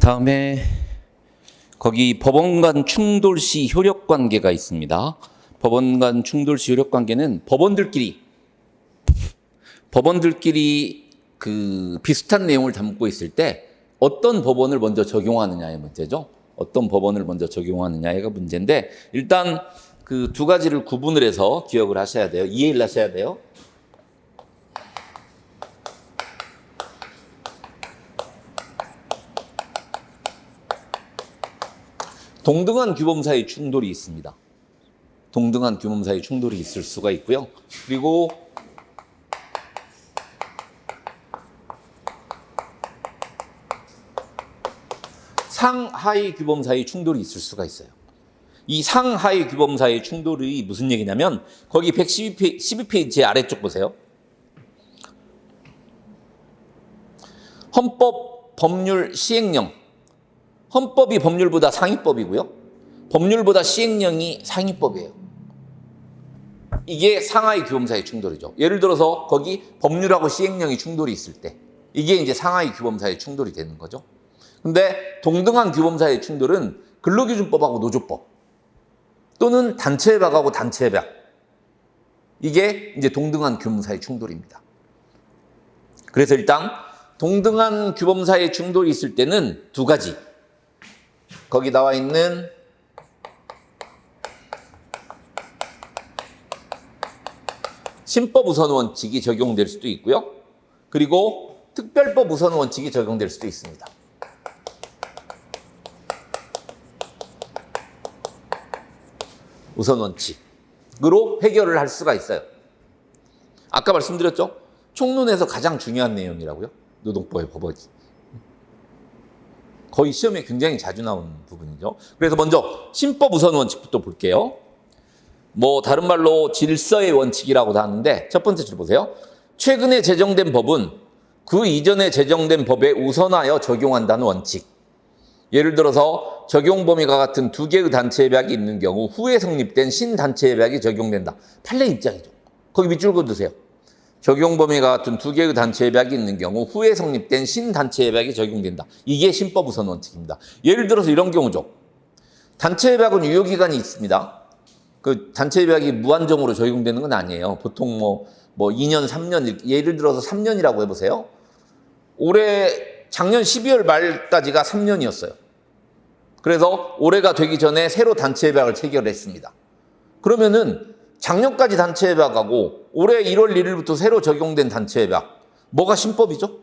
다음에 거기 법원 간 충돌 시 효력 관계가 있습니다. 법원 간 충돌 시 효력 관계는 법원들끼리 그 비슷한 내용을 담고 있을 때 어떤 법원을 먼저 적용하느냐의 문제죠. 어떤 법원을 먼저 적용하느냐가 문제인데, 일단 그 두 가지를 구분을 해서 기억을 하셔야 돼요. 이해를 하셔야 돼요. 동등한 규범 사이 충돌이 있습니다. 동등한 규범 사이 충돌이 있을 수가 있고요. 그리고 상하위 규범 사이 충돌이 있을 수가 있어요. 이 상하위 규범 사이 충돌이 무슨 얘기냐면, 거기 112페이지 아래쪽 보세요. 헌법, 법률, 시행령. 헌법이 법률보다 상위법이고요. 법률보다 시행령이 상위법이에요. 이게 상하위 규범 사이 충돌이죠. 예를 들어서 거기 법률하고 시행령이 충돌이 있을 때, 이게 이제 상하위 규범 사이 충돌이 되는 거죠. 근데 동등한 규범 사이 충돌은 근로기준법하고 노조법 또는 단체협약하고 단체협약, 이게 이제 동등한 규범 사이 충돌입니다. 그래서 일단 동등한 규범 사이 충돌이 있을 때는 두 가지, 거기 나와 있는 신법 우선 원칙이 적용될 수도 있고요. 그리고 특별법 우선 원칙이 적용될 수도 있습니다. 우선 원칙으로 해결을 할 수가 있어요. 아까 말씀드렸죠? 총론에서 가장 중요한 내용이라고요. 노동법의 법원이. 거의 시험에 굉장히 자주 나오는 부분이죠. 그래서 먼저 신법 우선 원칙부터 볼게요. 뭐 다른 말로 질서의 원칙이라고도 하는데, 첫 번째 줄 보세요. 최근에 제정된 법은 그 이전에 제정된 법에 우선하여 적용한다는 원칙. 예를 들어서 적용 범위가 같은 두 개의 단체 협약이 있는 경우 후에 성립된 신단체 협약이 적용된다. 판례 입장이죠. 거기 밑줄 그어두세요. 적용 범위가 같은 두 개의 단체 협약이 있는 경우 후에 성립된 신단체 협약이 적용된다. 이게 신법 우선 원칙입니다. 예를 들어서 이런 경우죠. 단체 협약은 유효기간이 있습니다. 그 단체 협약이 무한정으로 적용되는 건 아니에요. 보통 뭐 2년, 3년, 예를 들어서 3년이라고 해보세요. 작년 12월 말까지가 3년이었어요. 그래서 올해가 되기 전에 새로 단체 협약을 체결했습니다. 그러면은 작년까지 단체 협약하고 올해 1월 1일부터 새로 적용된 단체 협약, 뭐가 신법이죠?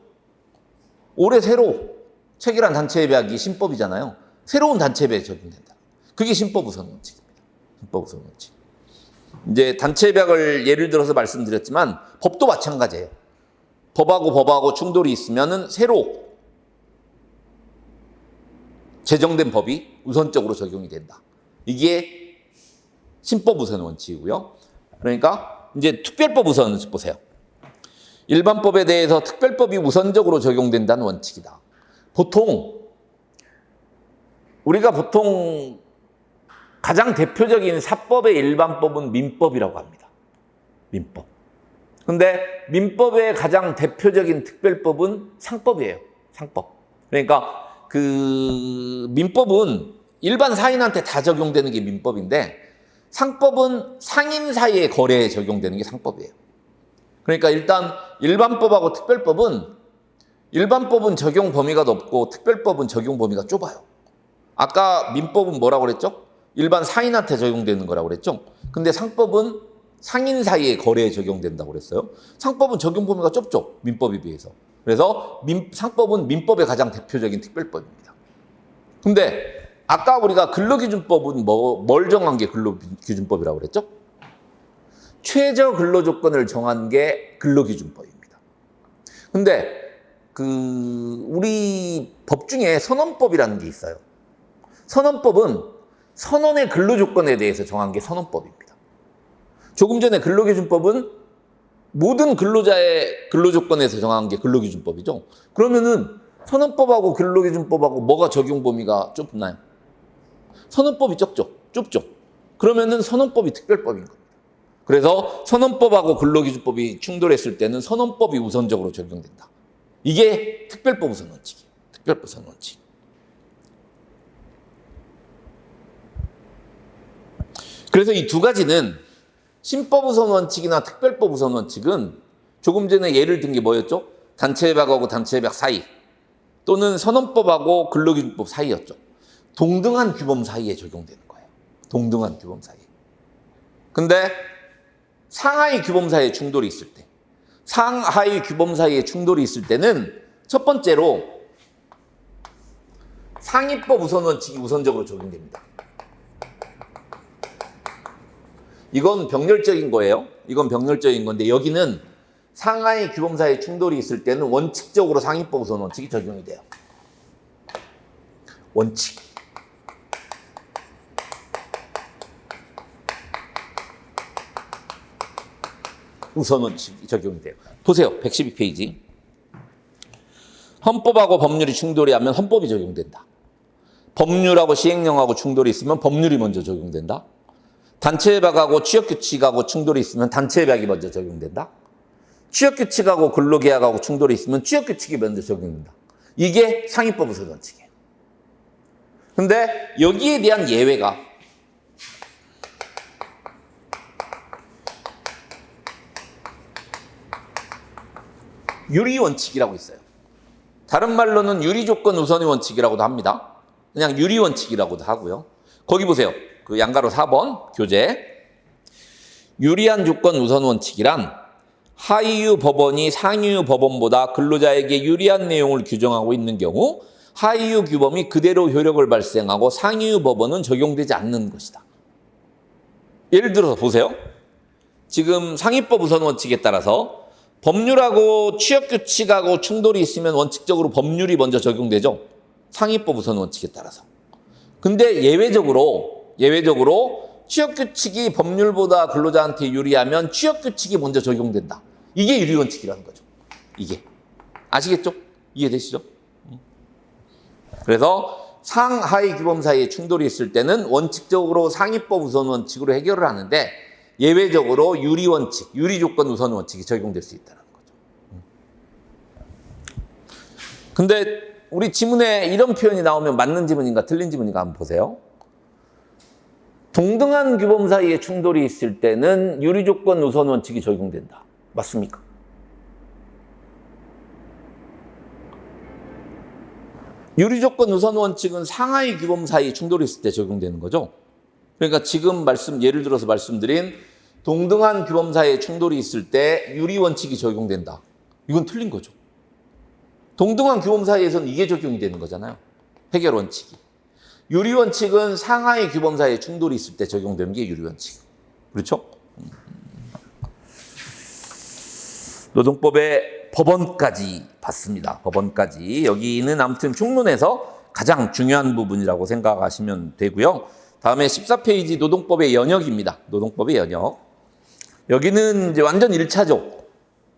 올해 새로 체결한 단체 협약이 신법이잖아요. 새로운 단체 협약이 적용된다. 그게 신법 우선 원칙입니다. 신법 우선 원칙. 이제 단체 협약을 예를 들어서 말씀드렸지만 법도 마찬가지예요. 법하고 충돌이 있으면은 새로 제정된 법이 우선적으로 적용이 된다. 이게 신법 우선 원칙이고요. 그러니까 이제 특별법 우선 원칙 보세요. 일반법에 대해서 특별법이 우선적으로 적용된다는 원칙이다. 우리가 보통 가장 대표적인 사법의 일반법은 민법이라고 합니다. 민법. 근데 민법의 가장 대표적인 특별법은 상법이에요. 상법. 그러니까 그 민법은 일반 사인한테 다 적용되는 게 민법인데, 상법은 상인 사이의 거래에 적용되는 게 상법이에요. 그러니까 일단 일반법하고 일반법은 적용 범위가 넓고 특별법은 적용 범위가 좁아요. 아까 민법은 뭐라고 그랬죠? 일반 사인한테 적용되는 거라고 그랬죠? 근데 상법은 상인 사이의 거래에 적용된다고 그랬어요. 상법은 적용 범위가 좁죠, 민법에 비해서. 그래서 상법은 민법의 가장 대표적인 특별법입니다. 근데 아까 우리가 근로기준법은 뭘 정한 게 근로기준법이라고 그랬죠? 최저 근로조건을 정한 게 근로기준법입니다. 근데 우리 법 중에 선언법이라는 게 있어요. 선언법은 선언의 근로조건에 대해서 정한 게 선언법입니다. 조금 전에 근로기준법은 모든 근로자의 근로조건에서 정한 게 근로기준법이죠. 그러면은 선언법하고 근로기준법하고 뭐가 적용 범위가 좁나요? 선언법이 좁죠. 그러면은 선언법이 특별법인 겁니다. 그래서 선언법하고 근로기준법이 충돌했을 때는 선언법이 우선적으로 적용된다. 이게 특별법 우선 원칙이에요. 특별법 우선 원칙. 그래서 이 두 가지는 신법 우선 원칙이나 특별법 우선 원칙은 조금 전에 예를 든 게 뭐였죠? 단체협약하고 단체협약 사이 또는 선언법하고 근로기준법 사이였죠. 동등한 규범 사이에 적용되는 거예요. 동등한 규범 사이에. 근데 상하이 규범 사이에 충돌이 있을 때, 상하이 규범 사이에 충돌이 있을 때는 첫 번째로 상위법 우선 원칙이 우선적으로 적용됩니다. 이건 병렬적인 거예요. 이건 병렬적인 건데 여기는 상하이 규범 사이에 충돌이 있을 때는 원칙적으로 상위법 우선 원칙이 적용이 돼요. 원칙. 우선 원칙이 적용이 돼요. 보세요. 112페이지. 헌법하고 법률이 충돌이 하면 헌법이 적용된다. 법률하고 시행령하고 충돌이 있으면 법률이 먼저 적용된다. 단체협약하고 취업규칙하고 충돌이 있으면 단체협약이 먼저 적용된다. 취업규칙하고 근로계약하고 충돌이 있으면 취업규칙이 먼저 적용된다. 이게 상위법 우선 원칙이에요. 근데 여기에 대한 예외가 유리원칙이라고 있어요. 다른 말로는 유리조건 우선의 원칙이라고도 합니다. 그냥 유리원칙이라고도 하고요. 거기 보세요. 그 양가로 4번 교재. 유리한 조건 우선 원칙이란 하위유 법원이 상위유 법원보다 근로자에게 유리한 내용을 규정하고 있는 경우 하위유 규범이 그대로 효력을 발생하고 상위유 법원은 적용되지 않는 것이다. 예를 들어서 보세요. 지금 상위법 우선 원칙에 따라서 법률하고 취업규칙하고 충돌이 있으면 원칙적으로 법률이 먼저 적용되죠. 상위법 우선 원칙에 따라서. 근데 예외적으로 취업규칙이 법률보다 근로자한테 유리하면 취업규칙이 먼저 적용된다. 이게 유리원칙이라는 거죠. 이게. 아시겠죠? 이해되시죠? 그래서 상하위 규범 사이에 충돌이 있을 때는 원칙적으로 상위법 우선 원칙으로 해결을 하는데 예외적으로 유리원칙, 유리조건 우선 원칙이 적용될 수 있다는 거죠. 근데 우리 지문에 이런 표현이 나오면 맞는 지문인가 틀린 지문인가 한번 보세요. 동등한 규범 사이에 충돌이 있을 때는 유리조건 우선 원칙이 적용된다. 맞습니까? 유리조건 우선 원칙은 상하위 규범 사이에 충돌이 있을 때 적용되는 거죠. 그러니까 지금 예를 들어서 말씀드린 동등한 규범 사이에 충돌이 있을 때 유리원칙이 적용된다. 이건 틀린 거죠. 동등한 규범 사이에서는 이게 적용이 되는 거잖아요. 해결원칙이. 유리원칙은 상하위 규범 사이에 충돌이 있을 때 적용되는 게 유리원칙. 그렇죠? 노동법의 법원까지 봤습니다. 법원까지. 여기는 아무튼 총론에서 가장 중요한 부분이라고 생각하시면 되고요. 다음에 14페이지 노동법의 연역입니다. 노동법의 연역. 여기는 이제 완전 1차죠.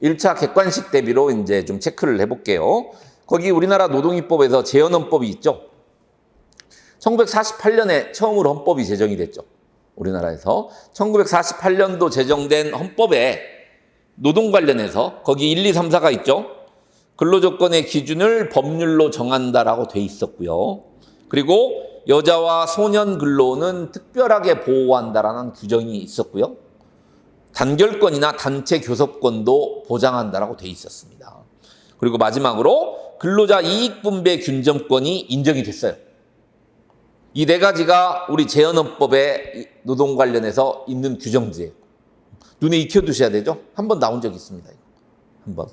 1차 객관식 대비로 이제 좀 체크를 해볼게요. 거기 우리나라 노동입법에서 재헌헌법이 있죠. 1948년에 처음으로 헌법이 제정이 됐죠. 우리나라에서. 1948년도 제정된 헌법에 노동 관련해서 거기 1, 2, 3, 4가 있죠. 근로조건의 기준을 법률로 정한다라고 돼 있었고요. 그리고 여자와 소년 근로는 특별하게 보호한다라는 규정이 있었고요. 단결권이나 단체 교섭권도 보장한다라고 돼 있었습니다. 그리고 마지막으로 근로자 이익분배 균점권이 인정이 됐어요. 이 네 가지가 우리 재헌헌법에 노동 관련해서 있는 규정지예요. 눈에 익혀두셔야 되죠? 한번 나온 적이 있습니다. 한번.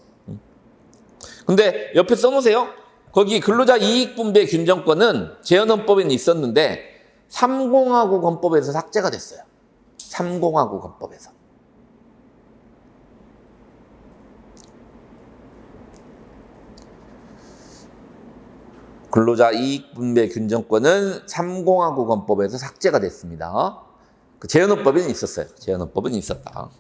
근데 옆에 써놓으세요. 거기 근로자 이익분배 균점권은 재헌헌법에는 있었는데 3공화국 헌법에서 삭제가 됐어요. 3공화국 헌법에서. 근로자 이익분배 균점권은 3공화국 헌법에서 삭제가 됐습니다. 그 재헌헌법에는 있었어요. 재헌헌법은 있었다.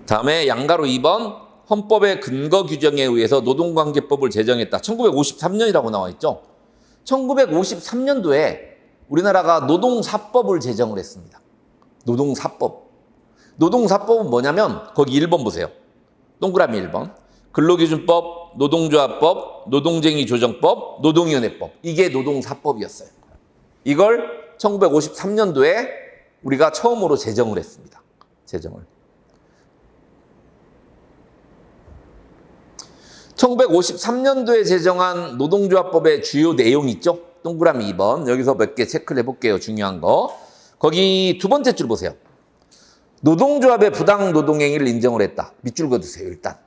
다음에 양가로 2번 헌법의 근거 규정에 의해서 노동관계법을 제정했다. 1953년이라고 나와 있죠. 1953년도에 우리나라가 노동사법을 제정을 했습니다. 노동사법. 노동사법은 뭐냐면 거기 1번 보세요. 동그라미 1번. 근로기준법, 노동조합법, 노동쟁의조정법, 노동위원회법. 이게 노동사법이었어요. 이걸 1953년도에 우리가 처음으로 제정을 했습니다. 제정을. 1953년도에 제정한 노동조합법의 주요 내용 있죠? 동그라미 2번. 여기서 몇 개 체크를 해볼게요. 중요한 거. 거기 두 번째 줄 보세요. 노동조합의 부당 노동행위를 인정을 했다. 밑줄 그어두세요. 일단.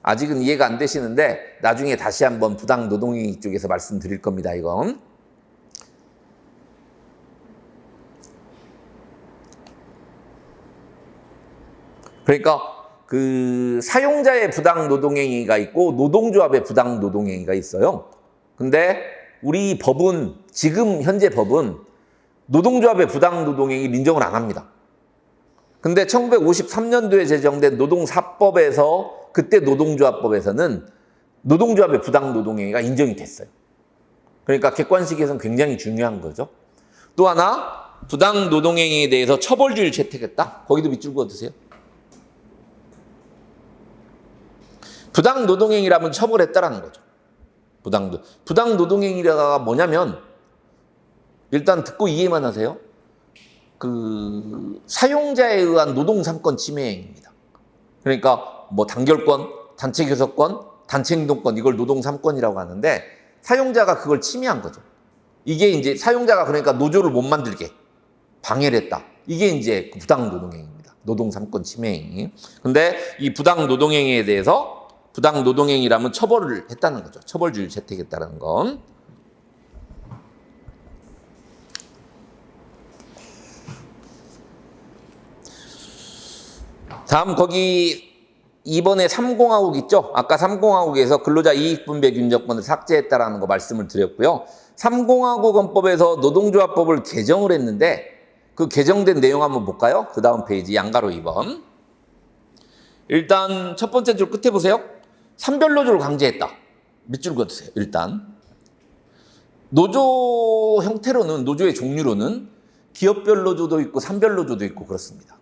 아직은 이해가 안 되시는데 나중에 다시 한번 부당 노동행위 쪽에서 말씀드릴 겁니다. 이건. 그러니까 그 사용자의 부당 노동행위가 있고 노동조합의 부당 노동행위가 있어요. 근데 우리 법은 지금 현재 법은 노동조합의 부당 노동행위를 인정을 안 합니다. 근데 1953년도에 제정된 노동사법에서 그때 노동조합법에서는 노동조합의 부당 노동행위가 인정이 됐어요. 그러니까 객관식에서는 굉장히 중요한 거죠. 또 하나 부당 노동행위에 대해서 처벌주의를 채택했다. 거기도 밑줄 그어두세요. 부당 노동행위라면 처벌했다라는 거죠. 부당 노동행위가 뭐냐면 일단 듣고 이해만 하세요. 그 사용자에 의한 노동삼권 침해 행위입니다. 그러니까 뭐 단결권, 단체 교섭권, 단체 행동권 이걸 노동삼권이라고 하는데 사용자가 그걸 침해한 거죠. 이게 이제 사용자가 그러니까 노조를 못 만들게 방해를 했다. 이게 이제 부당 노동행위입니다. 노동삼권 침해 행위. 근데 이 부당 노동행위에 대해서 부당 노동행위라면 처벌을 했다는 거죠. 처벌주의를 채택했다는 건. 다음 거기 2번에 3공화국 있죠? 아까 3공화국에서 근로자 이익분배 균적권을 삭제했다라는 거 말씀을 드렸고요. 3공화국 헌법에서 노동조합법을 개정을 했는데 그 개정된 내용 한번 볼까요? 그 다음 페이지 양가로 2번. 일단 첫 번째 줄 끝에 보세요. 산별노조를 강제했다. 밑줄 그어주세요. 일단 노조 형태로는 노조의 종류로는 기업별 노조도 있고 산별 노조도 있고 그렇습니다.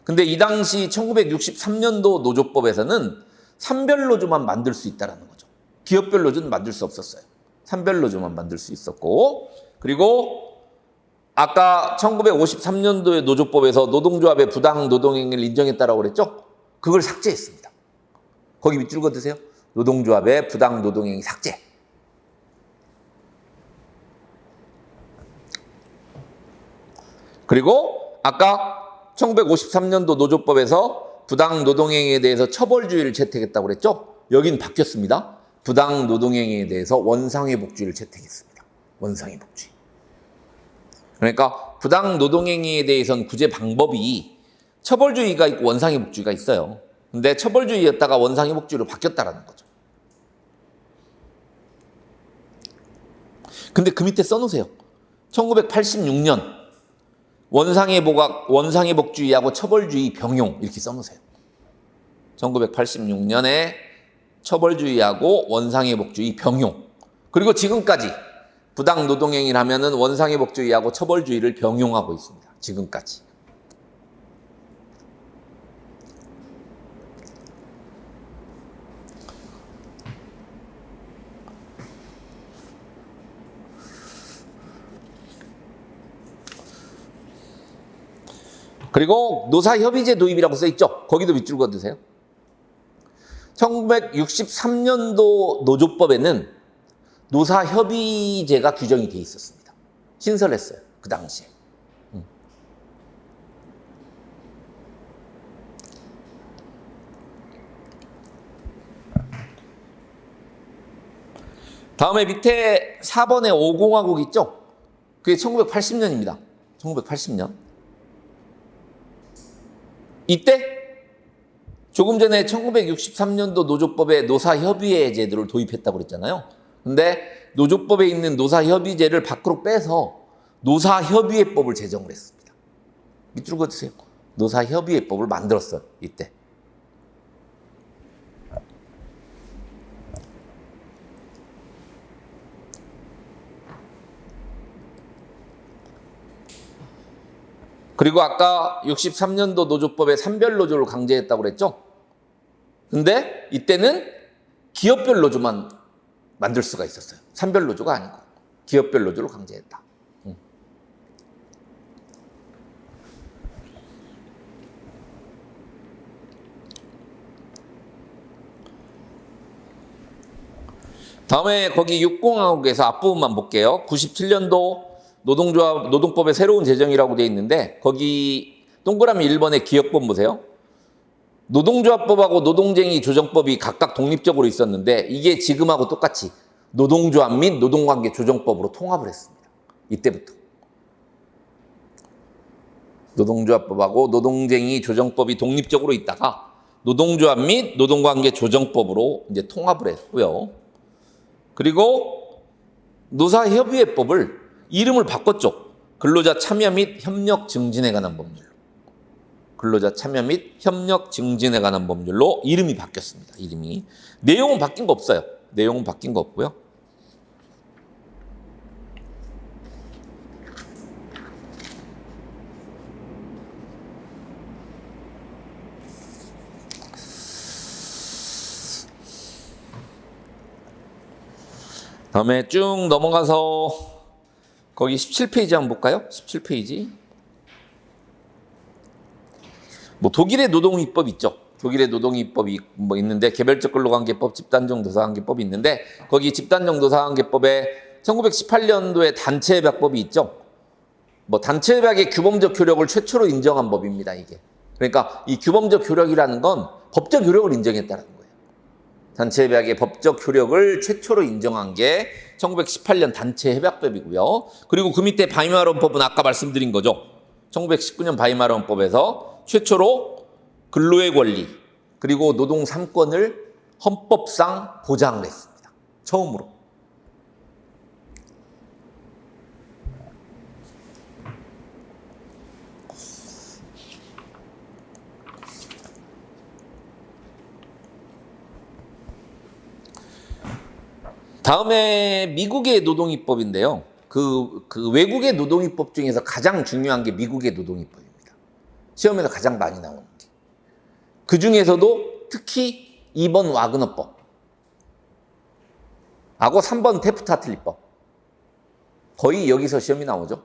근데 이 당시 1963년도 노조법에서는 산별 노조만 만들 수 있다는 거죠. 기업별 노조는 만들 수 없었어요. 산별 노조만 만들 수 있었고 그리고 아까 1953년도의 노조법에서 노동조합의 부당 노동행위를 인정했다라고 그랬죠? 그걸 삭제했습니다. 거기 밑줄 그어두세요. 노동조합의 부당 노동행위 삭제. 그리고 아까 1953년도 노조법에서 부당 노동행위에 대해서 처벌주의를 채택했다고 그랬죠? 여긴 바뀌었습니다. 부당 노동행위에 대해서 원상회복주의를 채택했습니다. 원상회복주의. 그러니까 부당 노동행위에 대해서는 구제 방법이 처벌주의가 있고 원상회복주의가 있어요. 근데 처벌주의였다가 원상회복주의로 바뀌었다라는 거죠. 근데 그 밑에 써놓으세요. 1986년 원상회복주의하고 처벌주의 병용 이렇게 써놓으세요. 1986년에 처벌주의하고 원상회복주의 병용. 그리고 지금까지 부당 노동행위를 하면은 원상회복주의하고 처벌주의를 병용하고 있습니다. 지금까지. 그리고 노사협의제 도입이라고 써있죠? 거기도 밑줄 그어두세요. 1963년도 노조법에는 노사협의제가 규정이 돼 있었습니다. 신설했어요. 그 당시에. 다음에 밑에 4번에 5공화국 있죠? 그게 1980년입니다. 1980년. 이때 조금 전에 1963년도 노조법에 노사협의회 제도를 도입했다고 그랬잖아요. 근데 노조법에 있는 노사협의제를 밖으로 빼서 노사협의회법을 제정을 했습니다. 밑줄 그어주세요. 노사협의회법을 만들었어요. 이때. 그리고 아까 63년도 노조법에 산별 노조를 강제했다고 그랬죠? 근데 이때는 기업별 노조만 만들 수가 있었어요. 산별 노조가 아니고 기업별 노조를 강제했다. 다음에 거기 육공화국에서 앞부분만 볼게요. 97년도 노동법의 새로운 제정이라고 되어 있는데 거기 동그라미 1번의 기억본 보세요. 노동조합법하고 노동쟁의 조정법이 각각 독립적으로 있었는데 이게 지금하고 똑같이 노동조합 및 노동관계 조정법으로 통합을 했습니다. 이때부터. 노동조합법하고 노동쟁의 조정법이 독립적으로 있다가 노동조합 및 노동관계 조정법으로 이제 통합을 했고요. 그리고 노사협의회법을 이름을 바꿨죠. 근로자 참여 및 협력 증진에 관한 법률로. 근로자 참여 및 협력 증진에 관한 법률로 이름이 바뀌었습니다. 이름이. 내용은 바뀐 거 없어요. 내용은 바뀐 거 없고요. 다음에 쭉 넘어가서 거기 17페이지 한번 볼까요? 17페이지. 뭐 독일의 노동입법 있죠. 독일의 노동입법이 뭐 있는데 개별적 근로관계법, 집단적 노사관계법이 있는데 거기 집단적 노사관계법에 1918년도에 단체협약법이 있죠. 뭐 단체협약의 규범적 효력을 최초로 인정한 법입니다. 이게. 그러니까 이 규범적 효력이라는 건 법적 효력을 인정했다는 거예요. 단체협약의 법적 효력을 최초로 인정한 게 1918년 단체협약법이고요. 그리고 그 밑에 바이마르헌법은 아까 말씀드린 거죠. 1919년 바이마르헌법에서 최초로 근로의 권리 그리고 노동 3권을 헌법상 보장을 했습니다. 처음으로. 다음에 미국의 노동입법인데요. 그 외국의 노동입법 중에서 가장 중요한 게 미국의 노동입법입니다. 시험에서 가장 많이 나오는 게. 그 중에서도 특히 2번 와그너법 하고 3번 테프트-하틀리법. 거의 여기서 시험이 나오죠.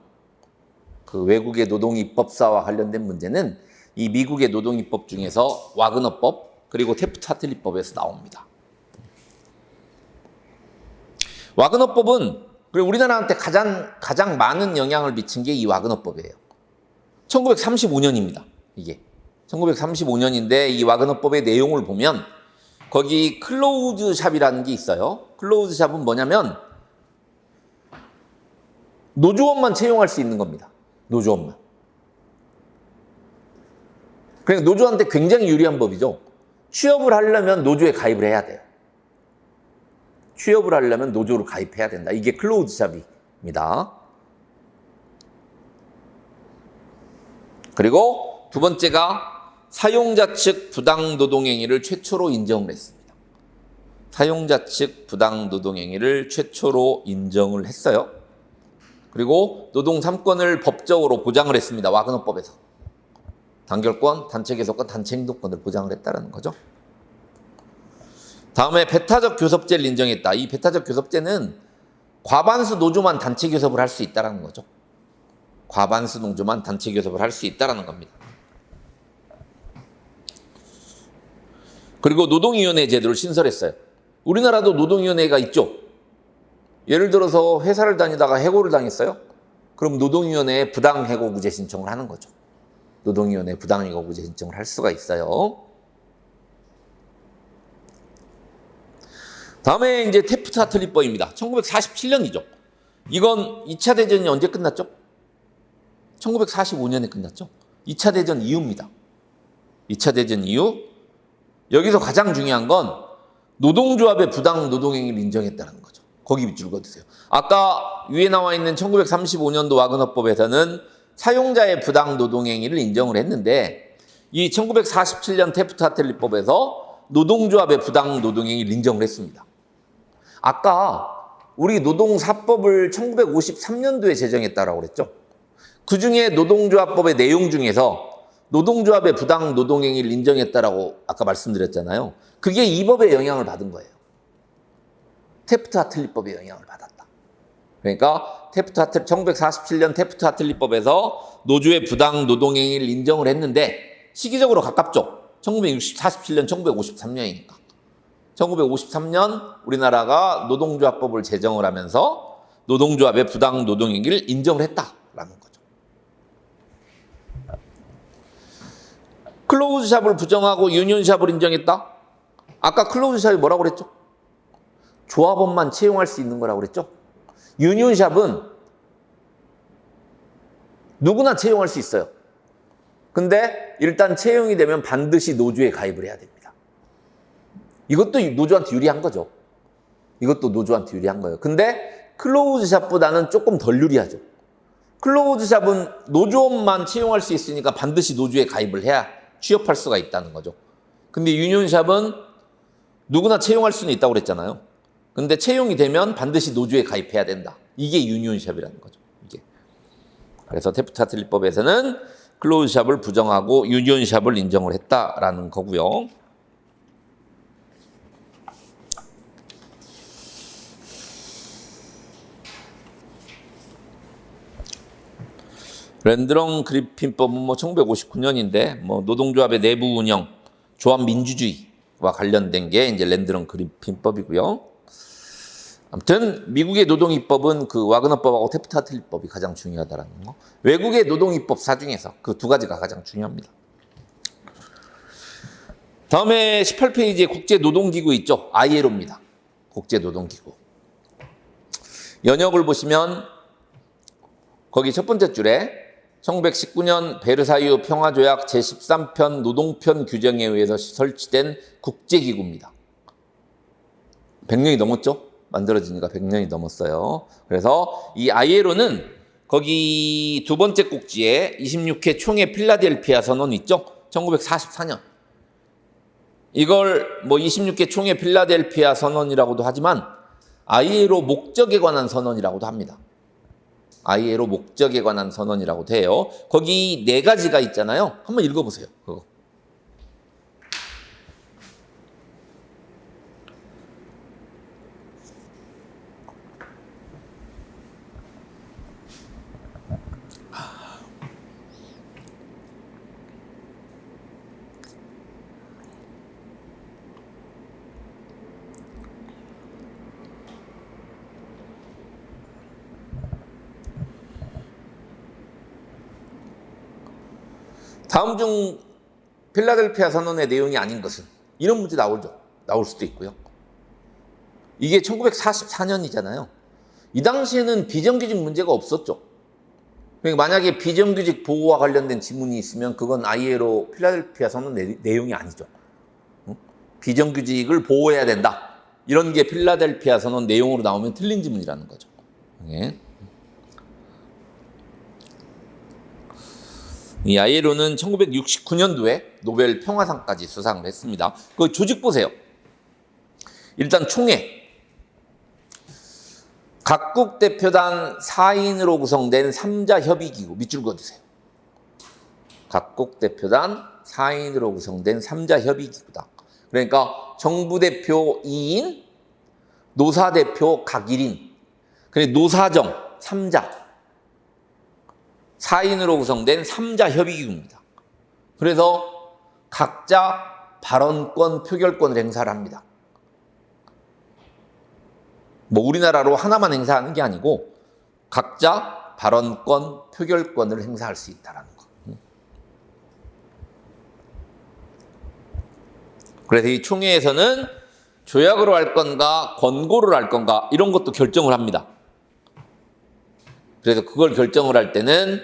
그 외국의 노동입법사와 관련된 문제는 이 미국의 노동입법 중에서 와그너법 그리고 테프트-하틀리법에서 나옵니다. 와그너법은 우리나라한테 가장 많은 영향을 미친 게 이 와그너법이에요. 1935년입니다. 이게 1935년인데 이 와그너법의 내용을 보면 거기 클로우즈 샵이라는 게 있어요. 클로우즈 샵은 뭐냐면 노조원만 채용할 수 있는 겁니다. 노조원만. 그러니까 노조한테 굉장히 유리한 법이죠. 취업을 하려면 노조에 가입을 해야 돼요. 취업을 하려면 노조로 가입해야 된다. 이게 클로우즈 샵입니다. 그리고 두 번째가 사용자 측 부당 노동행위를 최초로 인정을 했습니다. 사용자 측 부당 노동행위를 최초로 인정을 했어요. 그리고 노동 3권을 법적으로 보장을 했습니다. 와그너법에서. 단결권, 단체 개섭권, 단체 행동권을 보장을 했다는 거죠. 다음에 배타적 교섭제를 인정했다. 이 배타적 교섭제는 과반수 노조만 단체 교섭을 할 수 있다는 거죠. 과반수 노조만 단체 교섭을 할 수 있다는 겁니다. 그리고 노동위원회 제도를 신설했어요. 우리나라도 노동위원회가 있죠. 예를 들어서 회사를 다니다가 해고를 당했어요. 그럼 노동위원회에 부당해고구제 신청을 하는 거죠. 노동위원회에 부당해고구제 신청을 할 수가 있어요. 다음에 이제 테프트-하틀리법입니다. 1947년이죠. 이건 2차 대전이 언제 끝났죠? 1945년에 끝났죠. 2차 대전 이후입니다. 2차 대전 이후. 여기서 가장 중요한 건 노동조합의 부당 노동행위를 인정했다는 거죠. 거기 밑줄 그어두세요. 아까 위에 나와 있는 1935년도 와그너법에서는 사용자의 부당 노동행위를 인정을 했는데 이 1947년 테프트-하틀리법에서 노동조합의 부당 노동행위를 인정을 했습니다. 아까 우리 노동사법을 1953년도에 제정했다라고 그랬죠. 그중에 노동조합법의 내용 중에서 노동조합의 부당 노동행위를 인정했다라고 아까 말씀드렸잖아요. 그게 이 법에 영향을 받은 거예요. 테프트-하틀리법의 영향을 받았다. 그러니까 1947년 테프트-하틀리법에서 노조의 부당 노동행위를 인정을 했는데 시기적으로 가깝죠. 1947년, 1953년이니까. 1953년 우리나라가 노동조합법을 제정을 하면서 노동조합의 부당 노동행위를 인정을 했다라는 거죠. 클로즈샵을 부정하고 유니온샵을 인정했다? 아까 클로즈샵이 뭐라고 그랬죠? 조합원만 채용할 수 있는 거라고 그랬죠? 유니온샵은 누구나 채용할 수 있어요. 근데 일단 채용이 되면 반드시 노조에 가입을 해야 됩니다. 이것도 노조한테 유리한 거죠. 이것도 노조한테 유리한 거예요. 근데 클로즈샵보다는 조금 덜 유리하죠. 클로즈샵은 노조원만 채용할 수 있으니까 반드시 노조에 가입을 해야 취업할 수가 있다는 거죠. 근데 유니온샵은 누구나 채용할 수는 있다고 그랬잖아요. 근데 채용이 되면 반드시 노조에 가입해야 된다. 이게 유니온샵이라는 거죠. 이게. 그래서 테프트-하틀리법에서는 클로즈샵을 부정하고 유니온샵을 인정을 했다라는 거고요. 랜드런 그리핀법은 1959년인데 노동조합의 내부 운영, 조합 민주주의와 관련된 게 이제 랜드런 그리핀법이고요. 아무튼 미국의 노동입법은 그 와그너법하고 테프트-하틀리법이 가장 중요하다라는 거. 외국의 노동입법사 중에서 그 두 가지가 가장 중요합니다. 다음에 18페이지에 국제노동기구 있죠. ILO입니다. 국제노동기구. 연역을 보시면 거기 첫 번째 줄에 1919년 베르사유 평화조약 제13편 노동편 규정에 의해서 설치된 국제기구입니다. 100년이 넘었죠? 만들어지니까 100년이 넘었어요. 그래서 이 ILO는 거기 두 번째 꼭지에 26회 총회 필라델피아 선언 있죠? 1944년. 이걸 26회 총회 필라델피아 선언이라고도 하지만 ILO 목적에 관한 선언이라고도 합니다. ILO 목적에 관한 선언이라고 돼요. 거기 네 가지가 있잖아요. 한번 읽어보세요. 그거. 다음 중 필라델피아 선언의 내용이 아닌 것은 이런 문제 나오죠. 나올 수도 있고요. 이게 1944년이잖아요. 이 당시에는 비정규직 문제가 없었죠. 그러니까 만약에 비정규직 보호와 관련된 지문이 있으면 그건 ILO 필라델피아 선언 내용이 아니죠. 비정규직을 보호해야 된다. 이런 게 필라델피아 선언 내용으로 나오면 틀린 지문이라는 거죠. 네. 이 ILO는 1969년도에 노벨 평화상까지 수상을 했습니다. 그 조직 보세요. 일단 총회. 각국 대표단 4인으로 구성된 3자 협의기구. 밑줄 그어주세요. 각국 대표단 4인으로 구성된 3자 협의기구다. 그러니까 정부 대표 2인, 노사 대표 각 1인, 그리고 노사정 3자. 4인으로 구성된 3자 협의기구입니다. 그래서 각자 발언권, 표결권을 행사를 합니다. 우리나라로 하나만 행사하는 게 아니고 각자 발언권, 표결권을 행사할 수 있다는 거. 그래서 이 총회에서는 조약으로 할 건가, 권고를 할 건가 이런 것도 결정을 합니다. 그래서 그걸 결정을 할 때는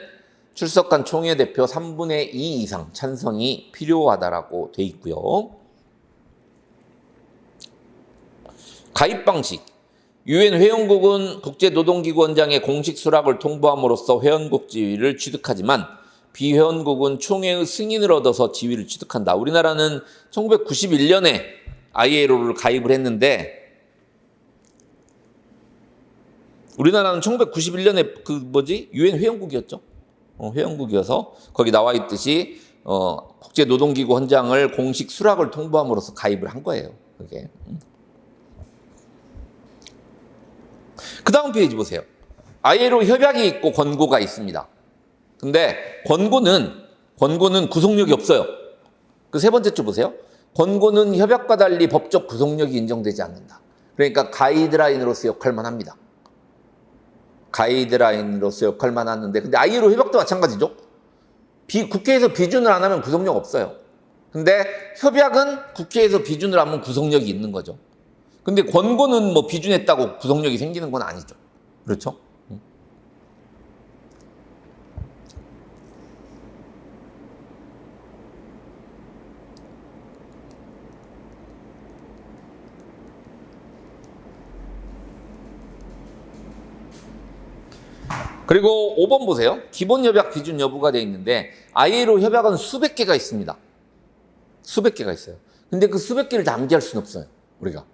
출석한 총회 대표 3분의 2 이상 찬성이 필요하다라고 돼 있고요. 가입 방식. 유엔 회원국은 국제노동기구 원장의 공식 수락을 통보함으로써 회원국 지위를 취득하지만 비회원국은 총회의 승인을 얻어서 지위를 취득한다. 우리나라는 1991년에 ILO를 가입을 했는데 우리나라는 1991년에 유엔 회원국이었죠. 회원국이어서 거기 나와 있듯이 국제노동기구 헌장을 공식 수락을 통보함으로써 가입을 한 거예요. 그게. 그 다음 페이지 보세요. ILO 협약이 있고 권고가 있습니다. 근데 권고는 구속력이 없어요. 그 세 번째 줄 보세요. 권고는 협약과 달리 법적 구속력이 인정되지 않는다. 그러니까 가이드라인으로서 역할만 합니다. 가이드라인으로서 역할만 하는데, 근데 ILO 협약도 마찬가지죠. 국회에서 비준을 안 하면 구속력 없어요. 근데 협약은 국회에서 비준을 하면 구속력이 있는 거죠. 근데 권고는 뭐 비준했다고 구속력이 생기는 건 아니죠. 그렇죠? 그리고 5번 보세요. 기본 협약 비준 여부가 되어 있는데 ILO 협약은 수백 개가 있습니다. 수백 개가 있어요. 근데 그 수백 개를 다 암기할 수는 없어요, 우리가.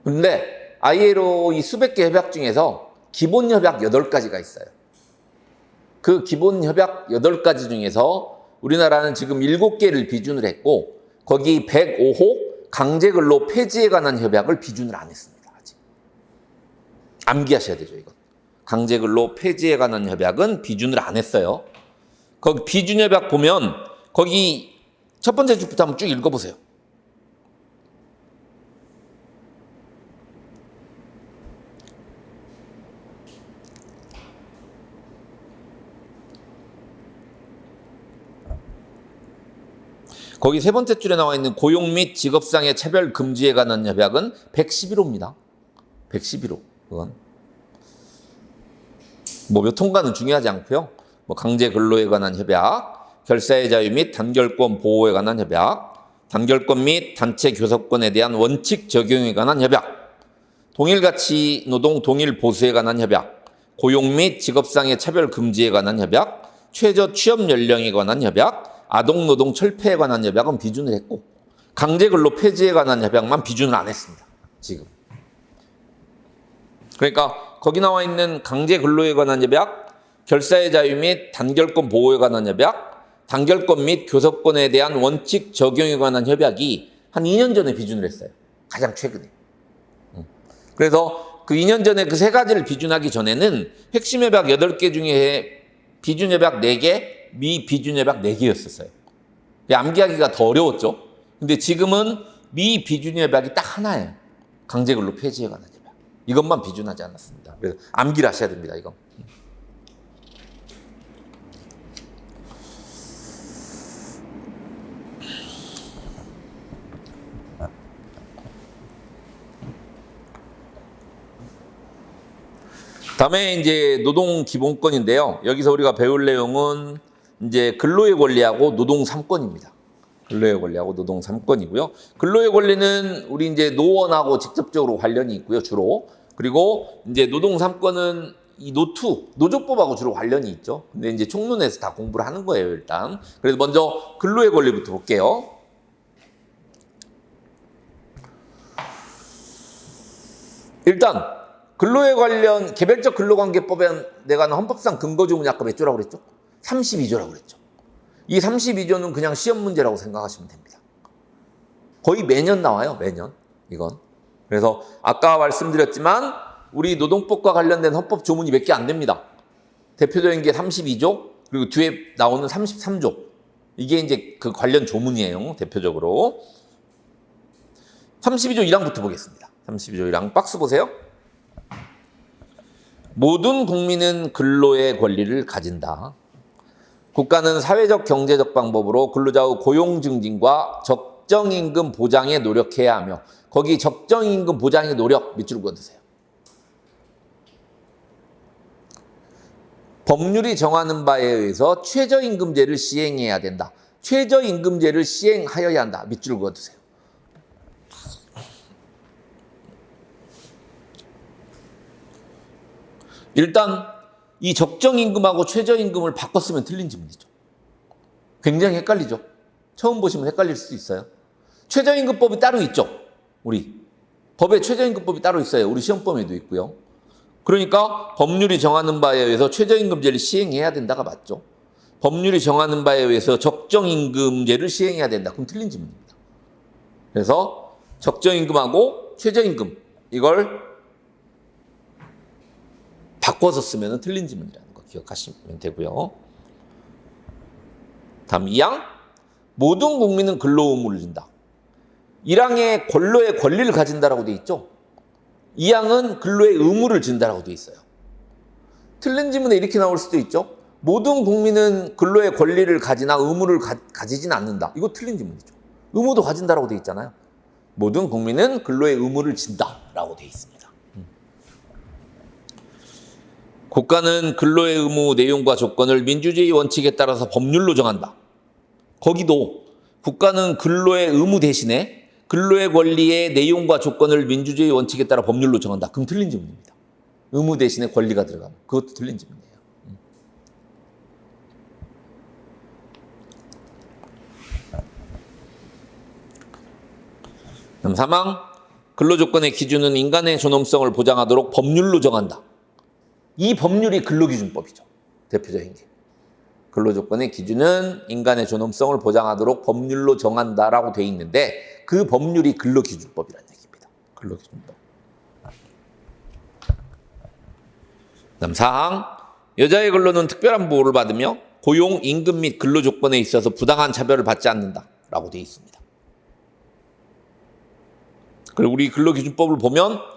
근데 ILO 이 수백 개 협약 중에서 기본 협약 8가지가 있어요. 그 기본 협약 8가지 중에서 우리나라는 지금 7개를 비준을 했고, 거기 105호 강제근로 폐지에 관한 협약을 비준을 안 했습니다, 아직. 암기하셔야 되죠, 이건. 강제근로 폐지에 관한 협약은 비준을 안 했어요. 거기 비준 협약 보면 거기 첫 번째 줄부터 한번 쭉 읽어보세요. 거기 세 번째 줄에 나와 있는 고용 및 직업상의 차별 금지에 관한 협약은 111호입니다. 111호. 그건. 뭐 몇 통과는 중요하지 않고요. 뭐 강제 근로에 관한 협약, 결사의 자유 및 단결권 보호에 관한 협약, 단결권 및 단체 교섭권에 대한 원칙 적용에 관한 협약, 동일 가치 노동 동일 보수에 관한 협약, 고용 및 직업상의 차별 금지에 관한 협약, 최저 취업 연령에 관한 협약, 아동 노동 철폐에 관한 협약은 비준을 했고, 강제 근로 폐지에 관한 협약만 비준을 안 했습니다, 지금. 그러니까 거기 나와 있는 강제 근로에 관한 협약, 결사의 자유 및 단결권 보호에 관한 협약, 단결권 및 교섭권에 대한 원칙 적용에 관한 협약이 한 2년 전에 비준을 했어요. 가장 최근에. 그래서 그 2년 전에 그 세 가지를 비준하기 전에는 핵심 협약 8개 중에 비준 협약 4개, 미비준 협약 4개였었어요. 암기하기가 더 어려웠죠. 근데 지금은 미비준 협약이 딱 하나예요. 강제 근로 폐지에 관한 협약. 이것만 비준하지 않았습니다. 그래서 암기를 하셔야 됩니다, 이거. 다음에 이제 노동 기본권인데요. 여기서 우리가 배울 내용은 이제 근로의 권리하고 노동 3권입니다. 근로의 권리하고 노동 3권이고요. 근로의 권리는 우리 이제 노원하고 직접적으로 관련이 있고요, 주로. 그리고 이제 노동 3권은 이 노조법하고 주로 관련이 있죠. 근데 이제 총론에서 다 공부를 하는 거예요, 일단. 그래서 먼저 근로의 권리부터 볼게요. 일단 근로에 관련 개별적 근로관계법에 내가 헌법상 근거조문이 아까 몇 조라고 그랬죠? 32조라고 그랬죠. 이 32조는 그냥 시험 문제라고 생각하시면 됩니다. 거의 매년 나와요, 매년. 이건. 그래서 아까 말씀드렸지만 우리 노동법과 관련된 헌법 조문이 몇 개 안 됩니다. 대표적인 게 32조, 그리고 뒤에 나오는 33조. 이게 이제 그 관련 조문이에요, 대표적으로. 32조 1항부터 보겠습니다. 32조 1항 박스 보세요. 모든 국민은 근로의 권리를 가진다. 국가는 사회적 경제적 방법으로 근로자의 고용 증진과 적정임금 보장에 노력해야 하며, 거기 적정임금 보장의 노력 밑줄 그어두세요. 법률이 정하는 바에 의해서 최저임금제를 시행해야 된다. 최저임금제를 시행하여야 한다. 밑줄 그어두세요. 일단 이 적정임금하고 최저임금을 바꿨으면 틀린 지문이죠. 굉장히 헷갈리죠. 처음 보시면 헷갈릴 수도 있어요. 최저임금법이 따로 있죠. 우리 법에 최저임금법이 따로 있어요. 우리 시험범위도 있고요. 그러니까 법률이 정하는 바에 의해서 최저임금제를 시행해야 된다가 맞죠. 법률이 정하는 바에 의해서 적정임금제를 시행해야 된다. 그럼 틀린 지문입니다. 그래서 적정임금하고 최저임금 이걸 바꿔서 쓰면 틀린 지문이라는 거 기억하시면 되고요. 다음 2항. 모든 국민은 근로 의무를 준다. 1항에 근로의 권리를 가진다라고 돼 있죠. 2항은 근로의 의무를 준다라고 돼 있어요. 틀린 지문에 이렇게 나올 수도 있죠. 모든 국민은 근로의 권리를 가지나 의무를 가지진 않는다. 이거 틀린 지문이죠. 의무도 가진다라고 돼 있잖아요. 모든 국민은 근로의 의무를 진다라고 돼 있습니다. 국가는 근로의 의무 내용과 조건을 민주주의 원칙에 따라서 법률로 정한다. 거기도 국가는 근로의 의무 대신에 근로의 권리의 내용과 조건을 민주주의 원칙에 따라 법률로 정한다. 그럼 틀린 지문입니다. 의무 대신에 권리가 들어가면 그것도 틀린 지문이에요. 그럼 3항. 근로조건의 기준은 인간의 존엄성을 보장하도록 법률로 정한다. 이 법률이 근로기준법이죠. 대표적인 게. 근로조건의 기준은 인간의 존엄성을 보장하도록 법률로 정한다라고 돼 있는데 그 법률이 근로기준법이라는 얘기입니다. 근로기준법. 그다음 4항. 여자의 근로는 특별한 보호를 받으며 고용, 임금 및 근로조건에 있어서 부당한 차별을 받지 않는다라고 돼 있습니다. 그리고 우리 근로기준법을 보면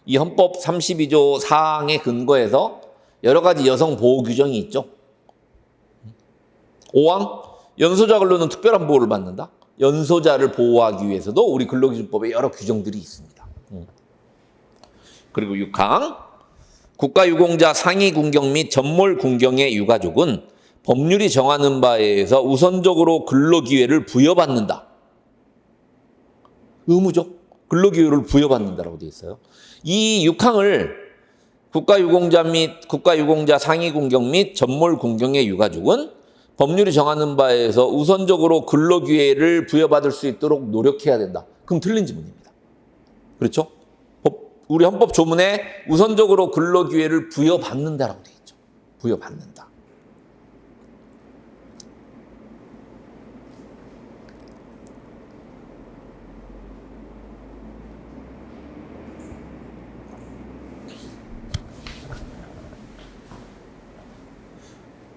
이 헌법 32조 4항에 근거해서 여러 가지 여성 보호 규정이 있죠. 5항. 연소자 근로는 특별한 보호를 받는다. 연소자를 보호하기 위해서도 우리 근로기준법에 여러 규정들이 있습니다. 그리고 6항. 국가유공자 상위 군경 및 전몰 군경의 유가족은 법률이 정하는 바에 의해서 우선적으로 근로기회를 부여받는다. 의무죠. 근로기회를 부여받는다라고 되어 있어요. 이 6항을 국가유공자 상위 군경 및 전몰 군경의 유가족은 법률이 정하는 바에 의해서 우선적으로 근로기회를 부여받을 수 있도록 노력해야 된다. 그럼 틀린 지문입니다. 그렇죠? 우리 헌법 조문에 우선적으로 근로기회를 부여받는다라고 되어 있죠. 부여받는다.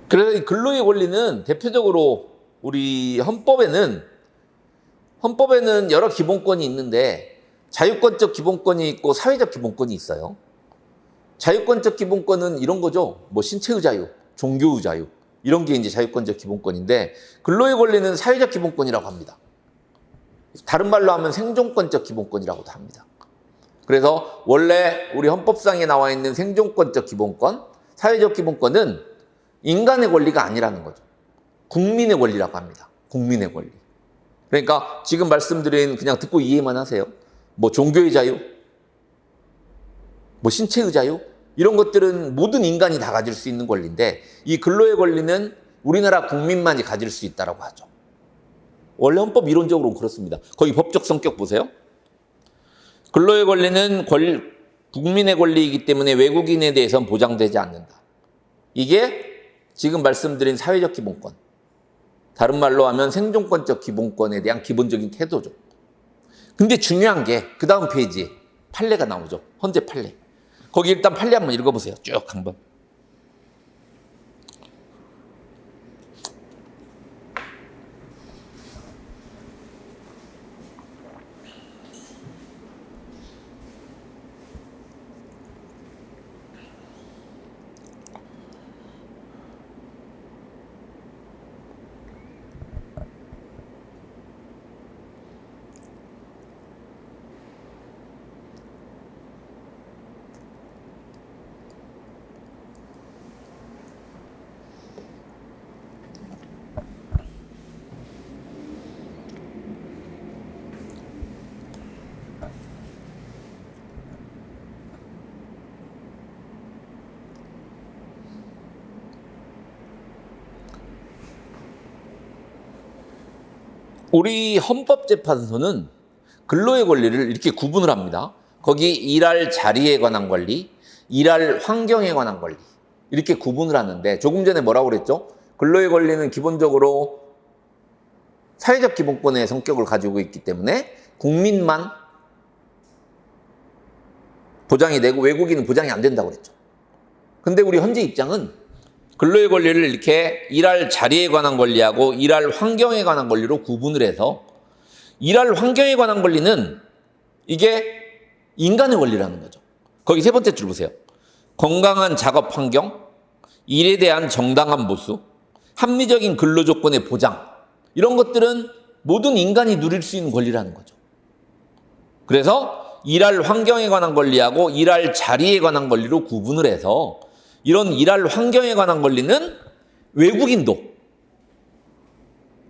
그래서 이 근로의 권리는 대표적으로 우리 헌법에는 여러 기본권이 있는데 자유권적 기본권이 있고 사회적 기본권이 있어요. 자유권적 기본권은 이런 거죠. 뭐 신체의 자유, 종교의 자유 이런 게 이제 자유권적 기본권인데 근로의 권리는 사회적 기본권이라고 합니다. 다른 말로 하면 생존권적 기본권이라고도 합니다. 그래서 원래 우리 헌법상에 나와 있는 생존권적 기본권, 사회적 기본권은 인간의 권리가 아니라는 거죠. 국민의 권리라고 합니다. 국민의 권리. 그러니까 지금 말씀드린 그냥 듣고 이해만 하세요. 뭐 종교의 자유, 뭐 신체의 자유 이런 것들은 모든 인간이 다 가질 수 있는 권리인데 이 근로의 권리는 우리나라 국민만이 가질 수 있다고 하죠. 원래 헌법 이론적으로는 그렇습니다. 거기 법적 성격 보세요. 근로의 권리는 국민의 권리이기 때문에 외국인에 대해서는 보장되지 않는다. 이게 지금 말씀드린 사회적 기본권, 다른 말로 하면 생존권적 기본권에 대한 기본적인 태도죠. 근데 중요한 게 그 다음 페이지에 판례가 나오죠. 헌재 판례. 거기 일단 판례 한번 읽어보세요. 쭉 한번. 우리 헌법재판소는 근로의 권리를 이렇게 구분을 합니다. 거기 일할 자리에 관한 권리, 일할 환경에 관한 권리 이렇게 구분을 하는데 조금 전에 뭐라고 그랬죠? 근로의 권리는 기본적으로 사회적 기본권의 성격을 가지고 있기 때문에 국민만 보장이 되고 외국인은 보장이 안 된다고 그랬죠. 근데 우리 헌재 입장은 근로의 권리를 이렇게 일할 자리에 관한 권리하고 일할 환경에 관한 권리로 구분을 해서 일할 환경에 관한 권리는 이게 인간의 권리라는 거죠. 거기 세 번째 줄 보세요. 건강한 작업 환경, 일에 대한 정당한 보수, 합리적인 근로 조건의 보장, 이런 것들은 모든 인간이 누릴 수 있는 권리라는 거죠. 그래서 일할 환경에 관한 권리하고 일할 자리에 관한 권리로 구분을 해서 이런 일할 환경에 관한 권리는 외국인도